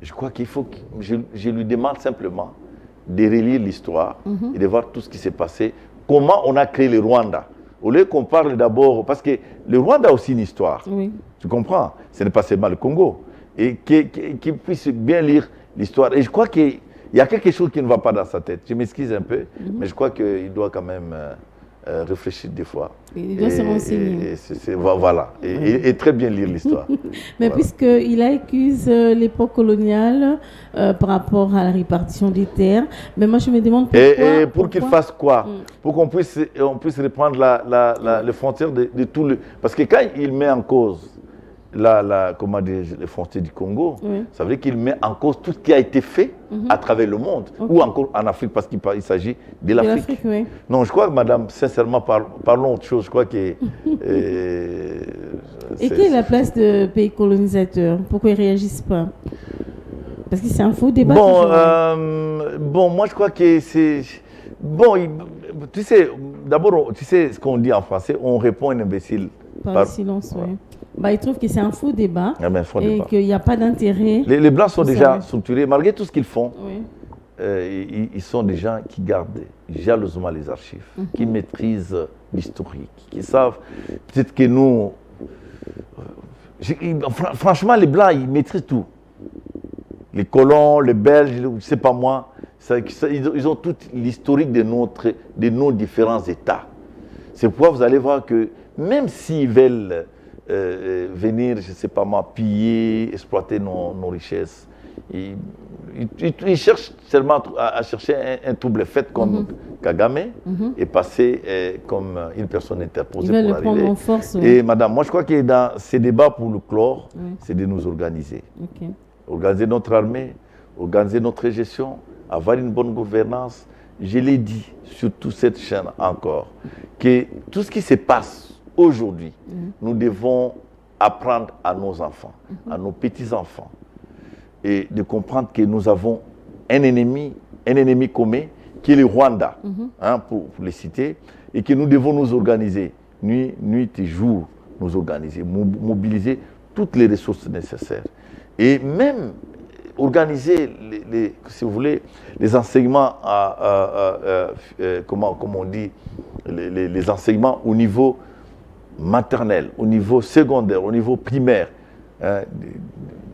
[SPEAKER 2] je crois qu'il faut que je lui demande simplement de relire l'histoire et de voir tout ce qui s'est passé, comment on a créé le Rwanda. Au lieu qu'on parle d'abord, parce que le Rwanda a aussi une histoire, tu comprends? Ce n'est pas seulement le Congo. Et qu'il puisse bien lire l'histoire. Et je crois que il y a quelque chose qui ne va pas dans sa tête. Je m'excuse un peu, mais je crois qu'il doit quand même réfléchir des fois.
[SPEAKER 1] Il doit se renseigner.
[SPEAKER 2] Voilà, et très bien lire l'histoire.
[SPEAKER 1] Mais puisqu'il accuse l'époque coloniale par rapport à la répartition des terres, mais moi je me demande pourquoi...
[SPEAKER 2] Et pour qu'il fasse quoi? Pour qu'on puisse reprendre les frontières de tout le... Parce que quand il met en cause... comment dire, les frontières du Congo, ça veut dire qu'il met en cause tout ce qui a été fait à travers le monde, ou encore en Afrique, parce qu'il s'agit de l'Afrique. Non, je crois que, madame, sincèrement, parlons autre chose. Je crois que...
[SPEAKER 1] Et quelle est la place de pays colonisateurs? Pourquoi ils ne réagissent pas? Parce que c'est un faux débat.
[SPEAKER 2] Bon, moi, je crois que c'est... Bon, tu sais, d'abord, tu sais ce qu'on dit en français, on répond à un imbécile.
[SPEAKER 1] Par silence, oui. Ils trouvent que c'est un faux débat et qu'il n'y a pas d'intérêt.
[SPEAKER 2] Les Blancs sont déjà structurés, malgré tout ce qu'ils font. Ils sont des gens qui gardent jalousement les archives, qui maîtrisent l'historique, qui savent peut-être que nous... franchement, les Blancs, ils maîtrisent tout. Les colons, les Belges, je ne sais pas moi, ils ont tout l'historique de nos différents États. C'est pourquoi vous allez voir que même s'ils veulent... venir, je ne sais pas moi, piller, exploiter nos richesses. Il cherche seulement à chercher un double fait comme Kagame et passer comme une personne interposée
[SPEAKER 1] il va
[SPEAKER 2] pour
[SPEAKER 1] le
[SPEAKER 2] arriver.
[SPEAKER 1] prendre en force.
[SPEAKER 2] Et madame, moi je crois que dans ces débats pour le clore, c'est de nous organiser. Organiser notre armée, organiser notre gestion, avoir une bonne gouvernance. Je l'ai dit sur toute cette chaîne encore, que tout ce qui se passe aujourd'hui, nous devons apprendre à nos enfants, à nos petits-enfants, et de comprendre que nous avons un ennemi commun, qui est le Rwanda, pour les citer, et que nous devons nous organiser, nuit et jour, nous organiser, mobiliser toutes les ressources nécessaires. Et même organiser, si vous voulez, les enseignements, comment on dit, les enseignements au niveau maternel, au niveau secondaire, au niveau primaire,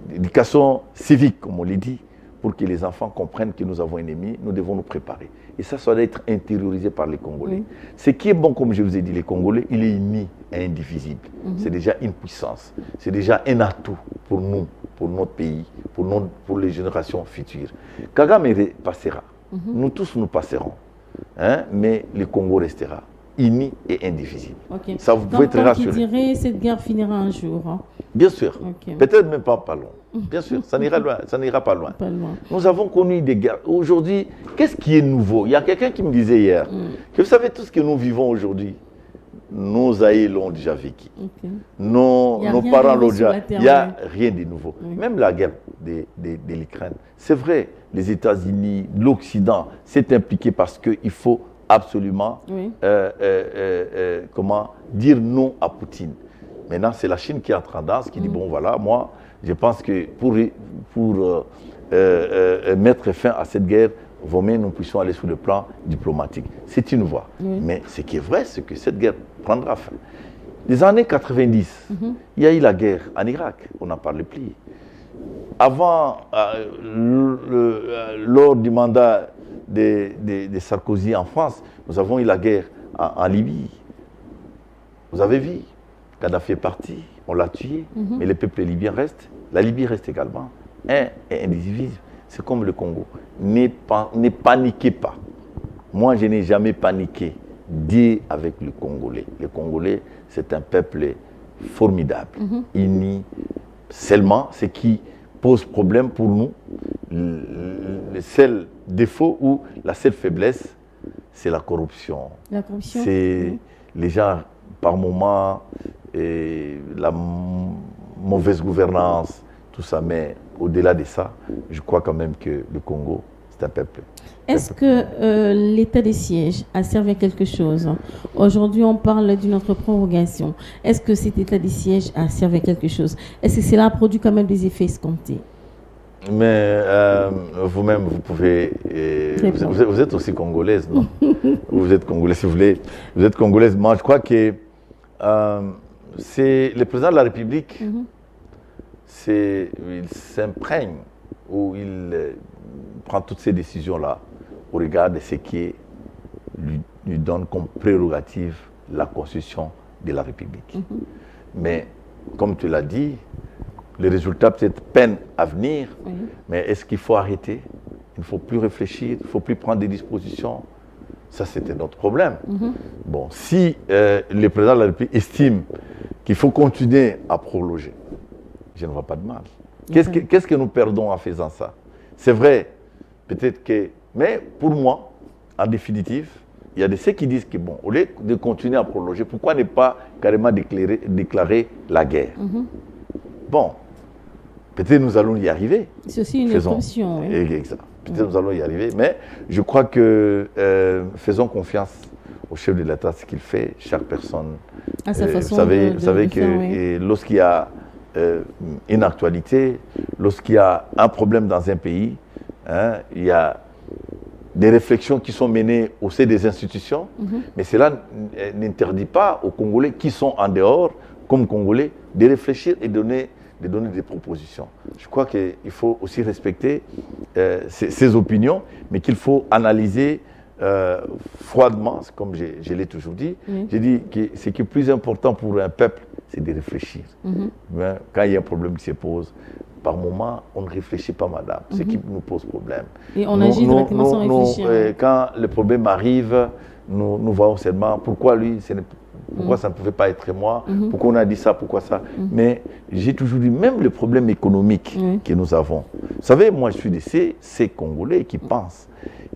[SPEAKER 2] d'éducation civique, comme on l'a dit, pour que les enfants comprennent que nous avons un ennemi, nous devons nous préparer. Et ça doit être intériorisé par les Congolais. Ce qui est bon, comme je vous ai dit, les Congolais, il est uni et indivisible. C'est déjà une puissance, c'est déjà un atout pour nous, pour notre pays, pour les générations futures. Kagame passera, nous tous nous passerons, mais le Congo restera uni et indivisible. Ça, vous pouvez être rassuré.
[SPEAKER 1] Qui dirait cette guerre finira un jour.
[SPEAKER 2] Bien sûr, peut-être même pas loin. Bien sûr, ça n'ira pas loin. Nous avons connu des guerres. Aujourd'hui, qu'est-ce qui est nouveau? Il y a quelqu'un qui me disait hier que vous savez tout ce que nous vivons aujourd'hui, nos aïeux l'ont déjà vécu. Nos parents l'ont déjà. Il n'y a rien de nouveau. Même la guerre de l'Ukraine. C'est vrai, les États-Unis, l'Occident s'est impliqué parce qu'il faut absolument comment dire non à Poutine. Maintenant, c'est la Chine qui est en tendance, qui dit bon voilà, moi, je pense que pour mettre fin à cette guerre, vaut mieux nous puissions aller sur le plan diplomatique. C'est une voie. Mais ce qui est vrai, c'est que cette guerre prendra fin. Les années 90, il y a eu la guerre en Irak, on n'en parle plus. Avant, lors du mandat de Sarkozy en France, nous avons eu la guerre en Libye. Vous avez vu, Kadhafi est parti, on l'a tué, mais le peuple libyen reste. La Libye reste également un et indivisible. C'est comme le Congo. Ne paniquez pas. Moi, je n'ai jamais paniqué. Dis avec le Congolais. Le Congolais, c'est un peuple formidable, uni. Seulement, ce qui pose problème pour nous, le seul défaut ou la seule faiblesse, c'est la corruption.
[SPEAKER 1] La corruption.
[SPEAKER 2] C'est les gens, par moments, la mauvaise gouvernance, tout ça. Mais au-delà de ça, je crois quand même que le Congo, c'est un peuple.
[SPEAKER 1] Est-ce que l'état des sièges a servi à quelque chose? Aujourd'hui, on parle d'une autre prorogation. Est-ce que cet état des sièges a servi à quelque chose? Est-ce que cela a produit quand même des effets escomptés?
[SPEAKER 2] Mais vous-même, vous pouvez... vous êtes aussi congolaise, non? Vous êtes congolaise, si vous voulez. Vous êtes congolaise. Moi, je crois que c'est le président de la République, il s'imprègne ou il prend toutes ces décisions-là au regard de ce qui lui donne comme prérogative la Constitution de la République. Mais, comme tu l'as dit, les résultats peut-être peinent à venir, mais est-ce qu'il faut arrêter? Il ne faut plus réfléchir, il ne faut plus prendre des dispositions. Ça, c'était notre problème. Bon, si le président de la République estime qu'il faut continuer à prolonger, je ne vois pas de mal. Qu'est-ce que nous perdons en faisant ça? C'est vrai, peut-être que... Mais pour moi, en définitive, il y a de ceux qui disent que, bon, au lieu de continuer à prolonger, pourquoi ne pas carrément déclarer la guerre? Bon, peut-être nous allons y arriver.
[SPEAKER 1] C'est aussi une option.
[SPEAKER 2] Peut-être nous allons y arriver, mais je crois que faisons confiance au chef de l'État, ce qu'il fait, chaque personne.
[SPEAKER 1] À sa façon
[SPEAKER 2] vous savez que lorsqu'il y a une actualité, lorsqu'il y a un problème dans un pays, il y a des réflexions qui sont menées au sein des institutions, mais cela n'interdit pas aux Congolais qui sont en dehors, comme Congolais, de réfléchir et de donner des propositions. Je crois qu'il faut aussi respecter ces opinions, mais qu'il faut analyser froidement, comme je l'ai toujours dit. J'ai dit que ce qui est plus important pour un peuple, c'est de réfléchir. Quand il y a un problème qui se pose, par moment, on ne réfléchit pas, madame, ce qui nous pose problème.
[SPEAKER 1] Et on agit directement sans réfléchir.
[SPEAKER 2] Quand le problème arrive, nous voyons seulement pourquoi lui, pourquoi ça ne pouvait pas être moi, pourquoi on a dit ça, pourquoi ça. Mais j'ai toujours dit, même le problème économique que nous avons. Vous savez, moi je suis de ces Congolais qui pensent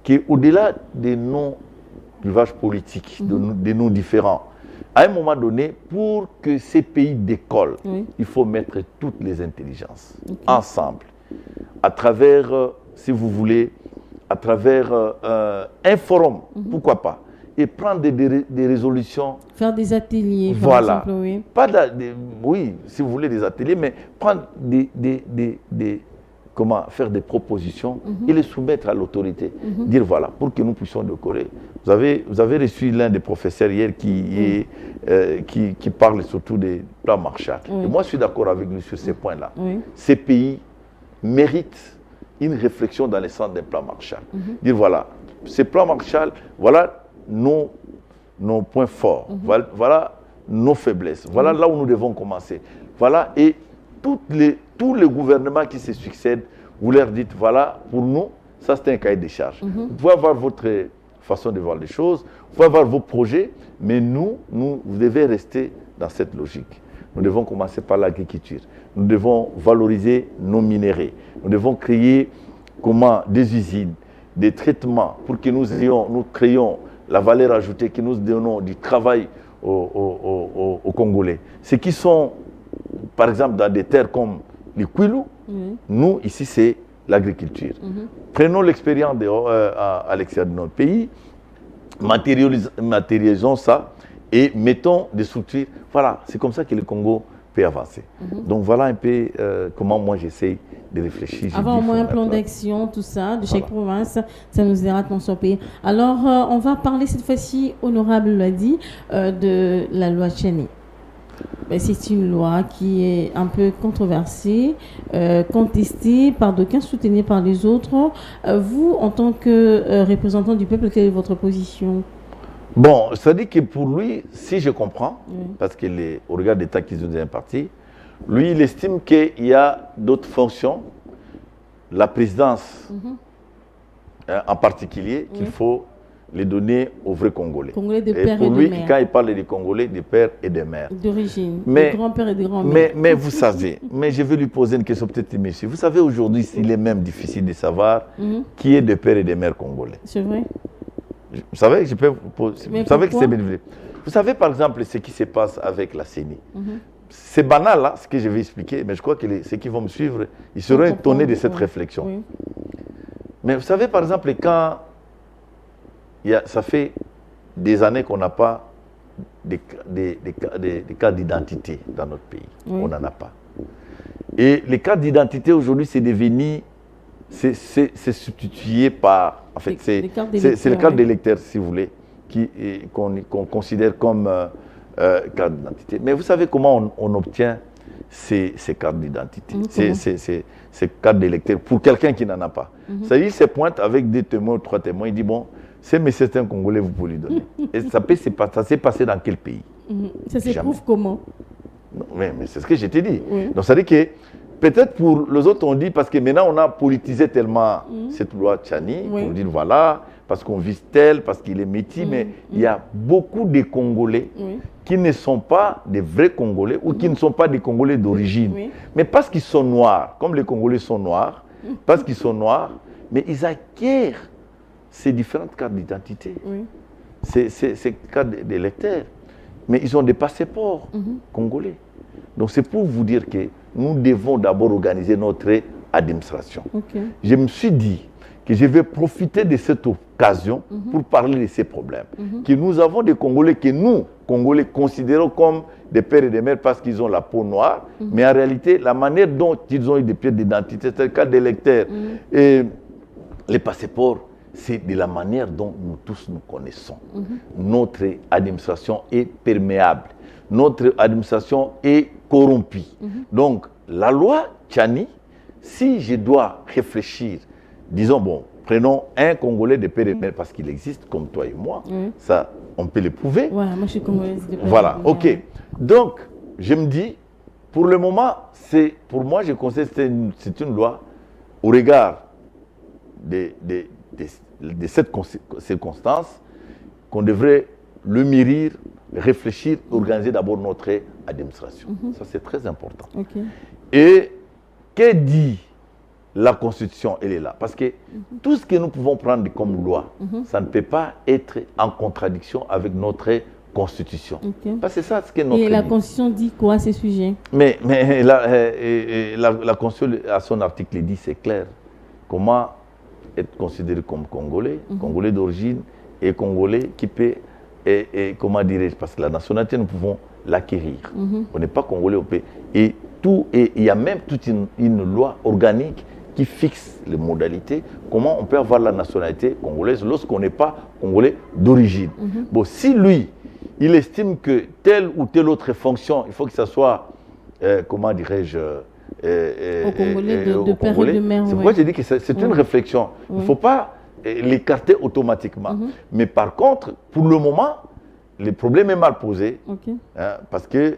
[SPEAKER 2] qu'au-delà de nos clivages politiques, de nos différents, à un moment donné, pour que ces pays décollent, il faut mettre toutes les intelligences ensemble, à travers, si vous voulez, à travers un forum, pourquoi pas, et prendre des résolutions.
[SPEAKER 1] Faire des ateliers,
[SPEAKER 2] voilà.
[SPEAKER 1] par exemple, oui.
[SPEAKER 2] Pas oui, si vous voulez des ateliers, mais prendre comment faire des propositions et les soumettre à l'autorité. Dire voilà, pour que nous puissions décoller. Vous avez reçu l'un des professeurs hier qui parle surtout des plans Marshall. Et moi, je suis d'accord avec lui sur ces points-là. Ces pays méritent une réflexion dans le sens des plans Marshall. Dire voilà, ces plans Marshall, voilà nos points forts, voilà nos faiblesses, voilà là où nous devons commencer. Voilà, et tous les gouvernements qui se succèdent, vous leur dites, voilà, pour nous, ça c'est un cahier de charges. Vous pouvez avoir votre façon de voir les choses, vous pouvez avoir vos projets, mais vous devez rester dans cette logique. Nous devons commencer par l'agriculture. Nous devons valoriser nos minéraux. Nous devons créer des usines, des traitements pour que nous créions la valeur ajoutée, que nous donnons du travail aux Congolais. Ceux qui sont, par exemple, dans des terres comme les Kwilu, nous, ici, c'est l'agriculture. Prenons l'expérience à l'extérieur de notre pays, matérialisons ça et mettons des structures. Voilà, c'est comme ça que le Congo peut avancer. Donc voilà un peu comment moi j'essaie de réfléchir.
[SPEAKER 1] Avoir au moins un plan d'action, tout ça, de chaque province, ça nous aidera dans son pays. Alors, on va parler cette fois-ci, honorable l'a dit, de la loi Tchani. C'est une loi qui est un peu controversée, contestée par d'aucuns, soutenue par les autres. Vous, en tant que représentant du peuple, quelle est votre position?
[SPEAKER 2] Bon, ça dit que pour lui, si je comprends, parce qu'au regard des temps qu'ils nous ont impartis, lui, il estime qu'il y a d'autres fonctions, la présidence en particulier, qu'il faut les donner aux vrais Congolais.
[SPEAKER 1] Congolais de
[SPEAKER 2] et
[SPEAKER 1] père
[SPEAKER 2] pour
[SPEAKER 1] et de
[SPEAKER 2] lui,
[SPEAKER 1] mère.
[SPEAKER 2] quand il parle des Congolais, des pères et des mères.
[SPEAKER 1] D'origine, des grands-pères et des grands-mères.
[SPEAKER 2] Mais vous savez, mais je vais lui poser une question peut-être, monsieur. Vous savez, aujourd'hui, il est même difficile de savoir qui est des pères et des mères congolais.
[SPEAKER 1] C'est vrai.
[SPEAKER 2] Vous savez, je peux vous poser. Vous savez que c'est bénéfique. Vous savez, par exemple, ce qui se passe avec la CENI. C'est banal, là, ce que je vais expliquer, mais je crois que ceux qui vont me suivre, ils seront étonnés de cette réflexion. Mais vous savez, par exemple, quand ça fait des années qu'on n'a pas des cartes d'identité dans notre pays. On n'en a pas. Et les cartes d'identité, aujourd'hui, c'est devenu... C'est substitué par... En fait, c'est les cartes d'électeurs, si vous voulez, qu'on considère comme cartes d'identité. Mais vous savez comment on obtient ces cartes d'identité, ces cartes d'électeurs, pour quelqu'un qui n'en a pas. C'est-à-dire, il se pointe avec 2 témoins ou 3 témoins, il dit, bon, mais c'est un Congolais, vous pouvez lui donner. Et ça s'est passé dans quel pays?
[SPEAKER 1] Ça s'éprouve comment?
[SPEAKER 2] Non, mais c'est ce que je t'ai dit. Donc, ça veut dire que peut-être pour les autres, on dit, parce que maintenant, on a politisé tellement cette loi Tchani, pour dire, voilà, parce qu'on vise tel, parce qu'il est métis, mais il y a beaucoup de Congolais qui ne sont pas des vrais Congolais ou qui ne sont pas des Congolais d'origine. Mais parce qu'ils sont noirs, comme les Congolais sont noirs, parce qu'ils sont noirs, mais ils acquièrent ces différentes cartes d'identité, ces cartes d'électeurs, mais ils ont des passeports congolais. Donc c'est pour vous dire que nous devons d'abord organiser notre administration. Je me suis dit que je vais profiter de cette occasion pour parler de ces problèmes. Que nous avons des Congolais que nous, Congolais, considérons comme des pères et des mères parce qu'ils ont la peau noire, mais en réalité, la manière dont ils ont eu des pièces d'identité, c'est le cas des électeurs et les passeports, c'est de la manière dont nous tous nous connaissons. Notre administration est perméable. Notre administration est corrompue. Donc, la loi Tchani, si je dois réfléchir, disons, bon, prenons un Congolais de père et de mère parce qu'il existe, comme toi et moi, ça, on peut le prouver.
[SPEAKER 1] Ouais, moi je suis Congolaise de père.
[SPEAKER 2] Voilà, ok. Donc, je me dis, Pour le moment, pour moi, je considère que c'est une loi au regard de cette circonstance qu'on devrait le mûrir, réfléchir, organiser d'abord notre administration. Ça, c'est très important.
[SPEAKER 1] Okay.
[SPEAKER 2] Et que dit la Constitution? Elle est là. Parce que tout ce que nous pouvons prendre comme loi, ça ne peut pas être en contradiction avec notre Constitution.
[SPEAKER 1] Okay.
[SPEAKER 2] Parce que c'est ça ce que notre.
[SPEAKER 1] Et la Constitution dit quoi à ces sujets?
[SPEAKER 2] Mais la Constitution, à son article 10, c'est clair. Comment être considéré comme Congolais, Congolais d'origine et Congolais qui peut, et comment dirais-je, parce que la nationalité, nous pouvons l'acquérir. On n'est pas Congolais au pays. Et il y a même toute une loi organique qui fixe les modalités, comment on peut avoir la nationalité congolaise lorsqu'on n'est pas Congolais d'origine. Bon, si lui, il estime que telle ou telle autre fonction, il faut que ça soit, comment dirais-je,
[SPEAKER 1] au Congolais de père et de mère.
[SPEAKER 2] C'est pourquoi je dis que c'est une réflexion. Il ne faut pas l'écarter automatiquement. Mais par contre, pour le moment, le problème est mal posé. Parce que,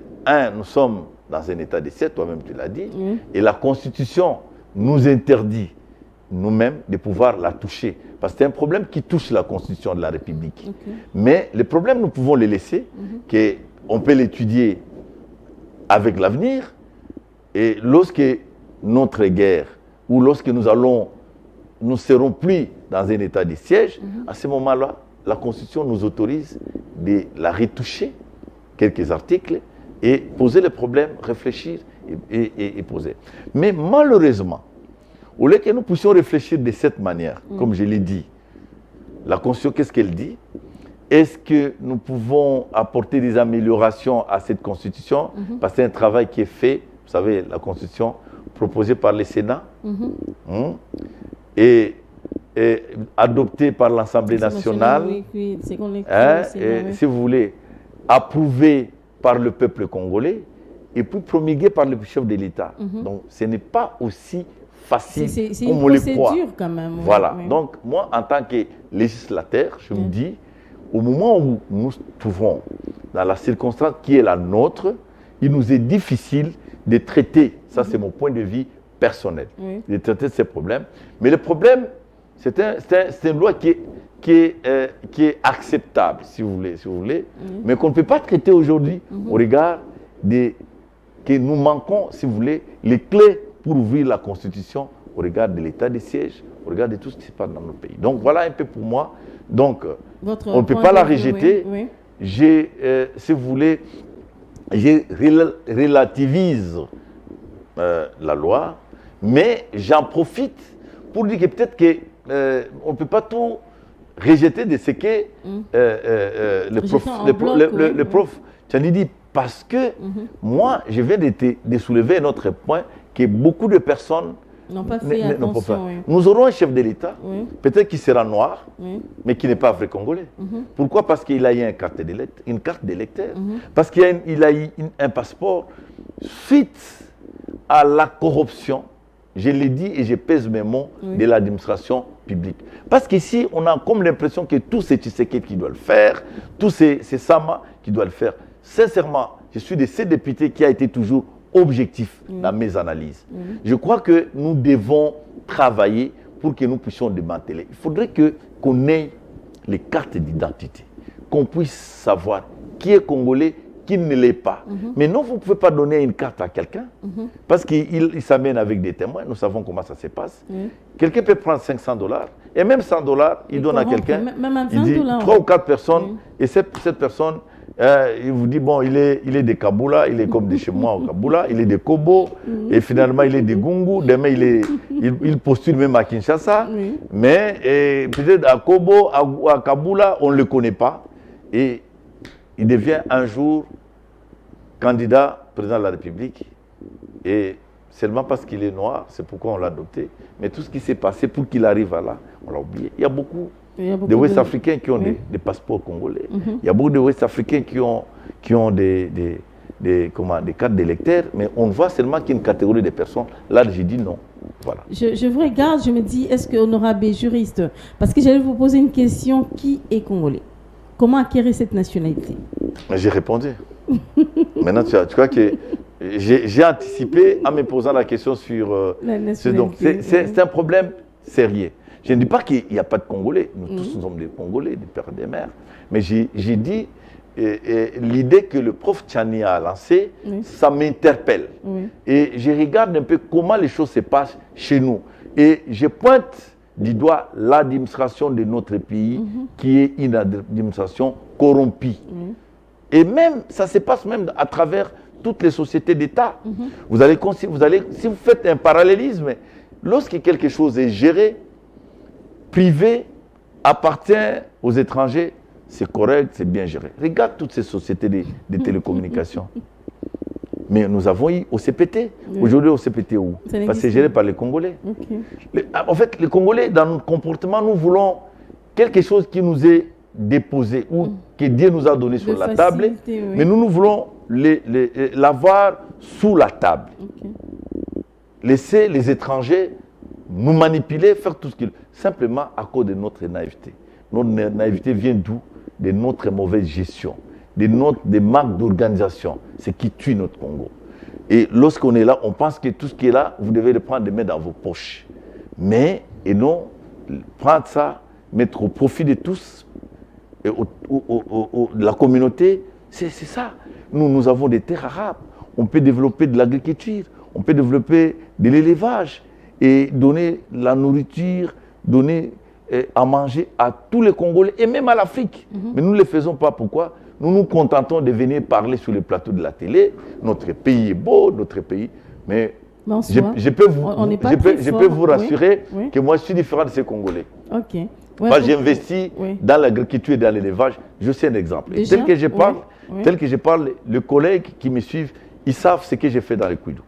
[SPEAKER 2] nous sommes dans un état de siège, toi-même tu l'as dit, et la Constitution nous interdit nous-mêmes de pouvoir la toucher. Parce que c'est un problème qui touche la Constitution de la République. Mais les problèmes, nous pouvons les laisser, qu'on peut l'étudier avec l'avenir. Et lorsque notre guerre, ou lorsque nous ne serons plus dans un état de siège, à ce moment-là, la Constitution nous autorise de la retoucher, quelques articles, et poser les problèmes, réfléchir et poser. Mais malheureusement, au lieu que nous puissions réfléchir de cette manière, comme je l'ai dit, la Constitution, qu'est-ce qu'elle dit? Est-ce que nous pouvons apporter des améliorations à cette Constitution? Parce que c'est un travail qui est fait, vous savez, la Constitution proposée par le Sénat et adoptée par l'Assemblée nationale, si vous voulez, approuvée par le peuple congolais et puis promulguée par le chef de l'État. Donc, ce n'est pas aussi facile comme on le croit.
[SPEAKER 1] Quand même.
[SPEAKER 2] Voilà. Donc, moi, en tant que législateur, je me dis, au moment où nous nous trouvons dans la circonstance qui est la nôtre, il nous est difficile de traiter, ça c'est mon point de vue personnel, de traiter ces problèmes. Mais le problème, c'est une loi qui est acceptable, si vous voulez, mais qu'on ne peut pas traiter aujourd'hui au regard que nous manquons, si vous voulez, les clés pour ouvrir la Constitution au regard de l'état de siège, au regard de tout ce qui se passe dans nos pays. Donc voilà un peu pour moi. Donc on ne peut pas la rejeter. Si vous voulez, je relativise la loi, mais j'en profite pour dire que peut-être qu'on ne peut pas tout rejeter de ce que le prof Tchani dit, parce que moi, je viens de soulever un autre point que beaucoup de personnes
[SPEAKER 1] n'ont pas fait attention.
[SPEAKER 2] Nous aurons un chef de l'État, peut-être qui sera noir, mais qui n'est pas vrai Congolais. Pourquoi? Parce qu'il a eu une carte d'électeur, parce qu'il a eu un passeport. Suite à la corruption, je l'ai dit et je pèse mes mots, de l'administration publique. Parce qu'ici, on a comme l'impression que tout c'est Tshisekedi qui doit le faire, tout c'est Sama qui doit le faire. Sincèrement, je suis de ces députés qui a été toujours objectif dans mes analyses. Je crois que nous devons travailler pour que nous puissions démanteler. Il faudrait qu'on ait les cartes d'identité, qu'on puisse savoir qui est Congolais, qui ne l'est pas. Mais non, vous ne pouvez pas donner une carte à quelqu'un parce qu'il s'amène avec des témoins. Nous savons comment ça se passe. Quelqu'un peut prendre $500 et même $100, il donne à quelqu'un. Il dit 3 ou 4 personnes et cette personne, il vous dit, bon, il est de Kaboula, il est comme de chez moi au Kaboula, il est de Kobo, et finalement il est de Gungu, demain il postule même à Kinshasa, mais peut-être à Kobo, à Kaboula, on ne le connaît pas, et il devient un jour candidat président de la République, et seulement parce qu'il est noir, c'est pourquoi on l'a adopté, mais tout ce qui s'est passé pour qu'il arrive à là, on l'a oublié. Il y a beaucoup de Ouest-Africains qui ont des passeports congolais. Il y a beaucoup de Ouest-Africains qui ont des cartes d'électeurs, mais on voit seulement qu'il y a une catégorie de personnes. Là, j'ai dit non. Voilà.
[SPEAKER 1] Je vous regarde, je me dis, est-ce que honorable juriste, parce que j'allais vous poser une question, qui est congolais? Comment acquérir cette nationalité?
[SPEAKER 2] J'ai répondu. Maintenant, tu crois que j'ai anticipé en me posant la question sur ce donc. C'est un problème sérieux. Je ne dis pas qu'il n'y a pas de Congolais. Nous tous nous sommes des Congolais, des pères et des mères. Mais j'ai dit, l'idée que le prof Tchani a lancée, ça m'interpelle. Et je regarde un peu comment les choses se passent chez nous. Et je pointe du doigt l'administration de notre pays, qui est une administration corrompue. Et même, ça se passe même à travers toutes les sociétés d'État. Si vous faites un parallélisme, lorsque quelque chose est géré, privé, appartient aux étrangers, c'est correct, c'est bien géré. Regarde toutes ces sociétés de télécommunications. Mais nous avons eu au CPT. Aujourd'hui, au CPT où? Parce que c'est géré par les Congolais. En fait, les Congolais, dans notre comportement, nous voulons quelque chose qui nous est déposé ou que Dieu nous a donné sur la table. Mais nous voulons l'avoir sous la table. Laisser les étrangers nous manipuler, faire tout ce qu'ils... Simplement à cause de notre naïveté. Notre naïveté vient d'où? De notre mauvaise gestion, des manques d'organisation. C'est qui tue notre Congo. Et lorsqu'on est là, on pense que tout ce qui est là, vous devez le prendre et mettre dans vos poches. Mais, et non, prendre ça, mettre au profit de tous, et de la communauté, c'est ça. Nous avons des terres arabes. On peut développer de l'agriculture, on peut développer de l'élevage et donner la nourriture, donner à manger à tous les Congolais et même à l'Afrique. Mais nous ne le faisons pas. Pourquoi? Nous nous contentons de venir parler sur les plateaux de la télé. Notre pays est beau, notre pays. Mais je peux vous rassurer que moi, je suis différent de ces Congolais. Moi, j'investis dans l'agriculture et dans l'élevage. Je suis un exemple. Et tel que je parle, les collègues qui me suivent, ils savent ce que j'ai fait dans les Kouidou.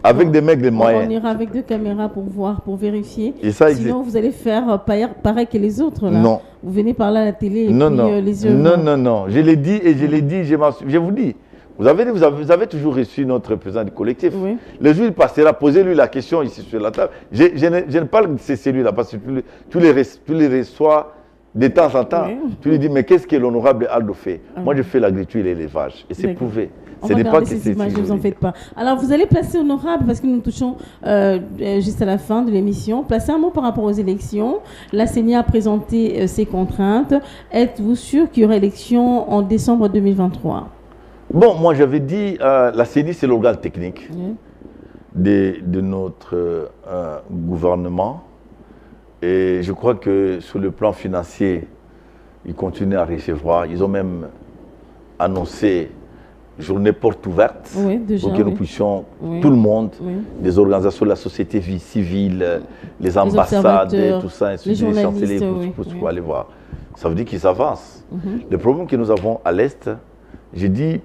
[SPEAKER 2] Avec des mecs de moyens.
[SPEAKER 1] On ira avec 2 caméras pour voir, pour vérifier.
[SPEAKER 2] Et ça
[SPEAKER 1] sinon, vous allez faire pareil que les autres. Là.
[SPEAKER 2] Non.
[SPEAKER 1] Vous venez parler à la télé et les yeux.
[SPEAKER 2] Non. Je l'ai dit et je l'ai dit, je vous dis. Vous avez toujours reçu notre président du collectif. Le jour où il passera, posez-lui la question ici sur la table. Je ne parle que c'est celui-là, parce que tous les reçois de temps en temps. Tu lui dis, mais qu'est-ce que l'honorable Aldo fait? Moi, je fais l'agriculture et l'élevage. Et c'est prouvé.
[SPEAKER 1] On va regarder ces images, ne vous en faites pas. Alors, vous allez placer honorable, parce que nous touchons juste à la fin de l'émission. Placez un mot par rapport aux élections. La CENI a présenté ses contraintes. Êtes-vous sûr qu'il y aura élection en décembre 2023?
[SPEAKER 2] Bon, moi j'avais dit, la CENI c'est l'organe technique de notre gouvernement. Et je crois que sur le plan financier, ils continuent à recevoir. Ils ont même annoncé journée porte ouverte pour que nous puissions, tout le monde, les organisations de la société civile, les ambassades, tout ça, les chanceliers, pour aller voir. Ça veut dire qu'ils avancent. Le problème que nous avons à l'Est, j'ai dit,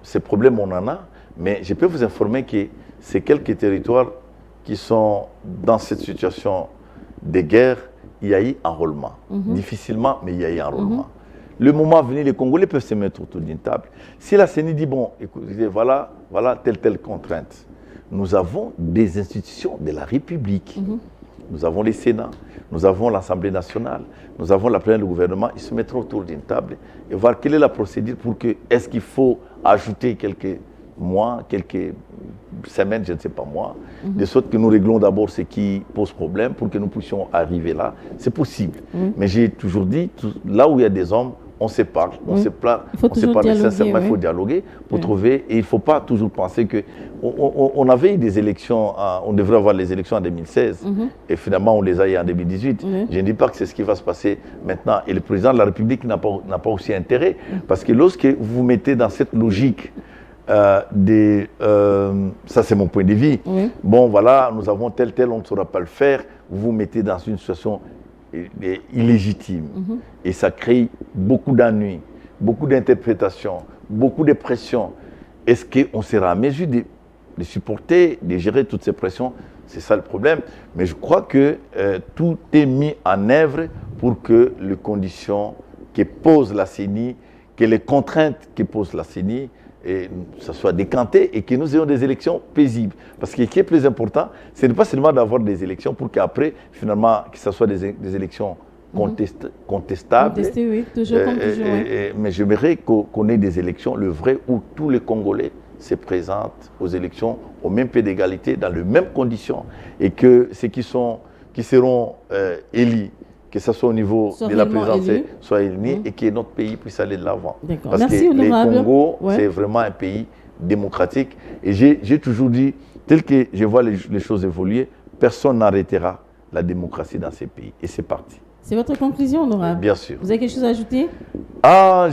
[SPEAKER 2] ces problèmes on en a, mais je peux vous informer que c'est quelques territoires qui sont dans cette situation de guerre, il y a eu enrôlement. Difficilement, mais il y a eu enrôlement. Le moment venu, les Congolais peuvent se mettre autour d'une table. Si la CENI dit, bon, écoutez, voilà telle contrainte. Nous avons des institutions de la République. Nous avons les Sénats, nous avons l'Assemblée nationale, nous avons la plénière du gouvernement. Ils se mettront autour d'une table et voir quelle est la procédure pour que, est-ce qu'il faut ajouter quelques mois, quelques semaines, je ne sais pas moi, de sorte que nous réglons d'abord ce qui pose problème pour que nous puissions arriver là. C'est possible. Mais j'ai toujours dit, là où il y a des hommes, on se parle, on se parle sincèrement, il faut dialoguer pour trouver, et il ne faut pas toujours penser que... On avait eu des élections, on devrait avoir les élections en 2016, et finalement on les a eu en 2018. Je ne dis pas que c'est ce qui va se passer maintenant, et le président de la République n'a pas aussi intérêt, parce que lorsque vous vous mettez dans cette logique, ça c'est mon point de vue, bon voilà, nous avons tel, on ne saura pas le faire, vous vous mettez dans une situation illégitime. Et ça crée beaucoup d'ennuis, beaucoup d'interprétations, beaucoup de pressions. Est-ce qu'on sera à mesure de supporter, de gérer toutes ces pressions? C'est ça le problème. Mais je crois que tout est mis en œuvre pour que les conditions que pose la CENI, que les contraintes que pose la CENI, et ça soit décanté et que nous ayons des élections paisibles. Parce que ce qui est plus important, ce n'est pas seulement d'avoir des élections pour qu'après, finalement, que ce soit des élections contestables.
[SPEAKER 1] Toujours, mais
[SPEAKER 2] j'aimerais qu'on ait des élections, le vrai, où tous les Congolais se présentent aux élections au même pied d'égalité, dans les mêmes conditions, et que ceux qui seront élus, que ce soit au niveau de la présidence, soient élus et que notre pays puisse aller de l'avant. Parce que le Congo, c'est vraiment un pays démocratique. Et j'ai toujours dit, tel que je vois les choses évoluer, personne n'arrêtera la démocratie dans ces pays. Et c'est parti.
[SPEAKER 1] C'est votre conclusion, honorable?
[SPEAKER 2] Bien sûr.
[SPEAKER 1] Vous avez quelque chose à ajouter?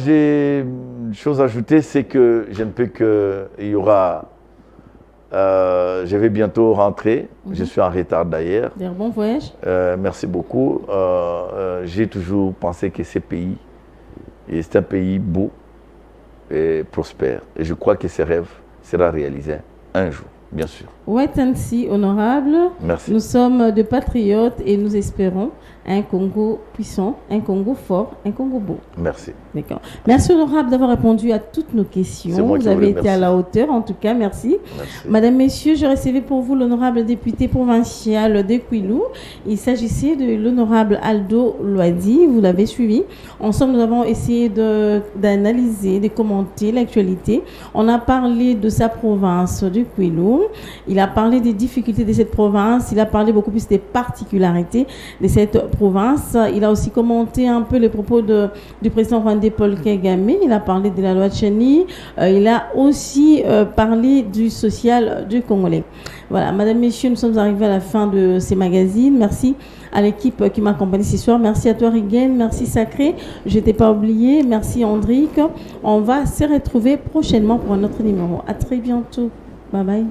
[SPEAKER 2] J'ai une chose à ajouter, c'est que je ne peux que... Il y aura... je vais bientôt rentrer. Je suis en retard d'ailleurs.
[SPEAKER 1] Bon voyage.
[SPEAKER 2] Merci beaucoup. J'ai toujours pensé que ce pays, c'est un pays beau et prospère. Et je crois que ce rêve sera réalisé un jour, bien sûr.
[SPEAKER 1] Wait and see, honorable.
[SPEAKER 2] Merci.
[SPEAKER 1] Nous sommes des patriotes et nous espérons un Congo puissant, un Congo fort, un Congo beau.
[SPEAKER 2] Merci.
[SPEAKER 1] D'accord. Merci, honorable, d'avoir répondu à toutes nos questions. Vous avez été à la hauteur, en tout cas, merci. Madame, messieurs, je recevais pour vous l'honorable député provincial de Kwilu. Il s'agissait de l'honorable Aldo Loadi. Vous l'avez suivi. Ensemble, nous avons essayé d'analyser, de commenter l'actualité. On a parlé de sa province de Kwilu. Il a parlé des difficultés de cette province. Il a parlé beaucoup plus des particularités de cette province. Il a aussi commenté un peu les propos du président rwandais Paul Kagame. Il a parlé de la loi de Chani. Il a aussi parlé du social du Congolais. Voilà, madame, messieurs, nous sommes arrivés à la fin de ces magazines. Merci à l'équipe qui m'a accompagné ce soir. Merci à toi, Rigen. Merci, Sacré. Je t'ai pas oublié. Merci, Andrick. On va se retrouver prochainement pour un autre numéro. À très bientôt. Bye bye.